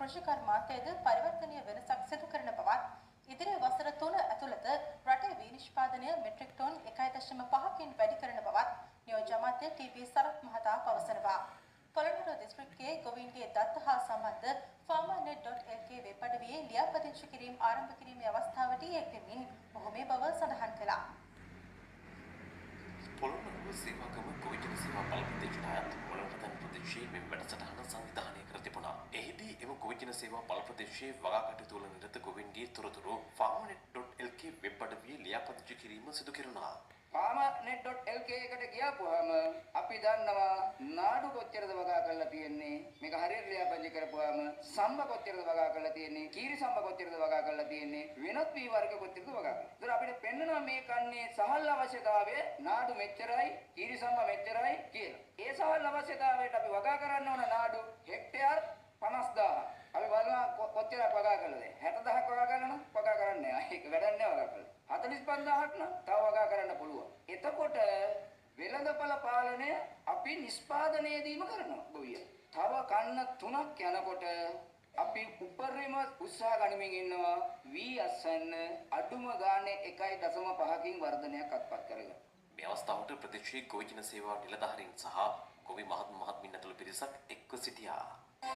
කෘෂිකර්මාන්තයේද පරිවර්තනීය වෙනසක් සිදු කරන බවත් ඉදිරි වසර 3 ඇතුළත රටේ විනිෂ්පාදනය මෙට්‍රික් ටන් 1.5කින් වැඩි කරන බවත් නියෝජ්‍ය අමාත්‍ය ටී.පී. සරත් මහතා පවසනවා. පොළොන්නරුව දිස්ත්‍රික්කයේ ගොවීන්ගේ දත්ත හා සම්බන්ධ farmernet.lk වෙබ් අඩවියේ ලියාපදිංචි කිරීම ආරම්භ කිරීමේ අවස්ථාවට එක් වෙමින් ඔහු මේ බව සඳහන් කළා. පොළොන්නරුව සේවාගම ගොවිතැන සේවා බල ප්‍රදේශයට අයත් පොළොන්නරුව ප්‍රදේශයේ මෙම වැඩසටහන සංවිධානය කර තිබුණා. එහිදී එම ගොවිතැන සේවා බල ප්‍රදේශයේ වගා කටයුතු වල නිරත ගොවීන්ගේ තොරතුරු farmernet.lk වෙබ් අඩවියේ ලියාපදිංචි කිරීම සිදු කෙරුණා. farmernet.lk එකට ගියාපුවාම අපි දන්නවා නාඩු කොච්චරද වගා කරලා තියෙන්නේ, මේක හරියට ලියාපදිංචි කරපුවාම සම්බ කොච්චරද වගා කරලා තියෙන්නේ, කීරි සම්බ කොච්චරද වගා කරලා තියෙන්නේ, වෙනත් වී වර්ග කොච්චරද වගා කරලා. ඒතර අපිට පෙන්වනවා මේ කන්නේ සහල් අවශ්‍යතාවය නාඩු මෙච්චරයි, කීරි සම්බ මෙච්චරයි කියලා. ඒ සහල් අවශ්‍යතාවයට අපි වගා කරන්න ඕන නාඩු හෙක්ටයාර් 50000. අපි බලනවා කොච්චරක් වගා කළාද? 60000ක් වගා කරනවා නම් වගා කරන්නේ නැහැ. ඒක වැඩක් නැහැ වගා කළා. 45000ක් නම් තව වගා කරන්න පුළුවන්. එතකොට වෙළඳපළ පාලනය අපි නිෂ්පාදනයේදීම කරනවා ගොවිය. තව කන්න 3ක් යනකොට අපි උපරිම උත්සාහ ගනිමින් ඉන්නවා වී අස්සන්න අඩුම ගානේ 1.5කින් වර්ධනයක් අත්පත් කරගන්න. මේ අවස්ථාවට ප්‍රදේශීය ගොවිජන සේවා නිලධාරීන් සහ ගොවි මහත්මින් ඇතුළු පිරිසක් එක්ව සිටියා.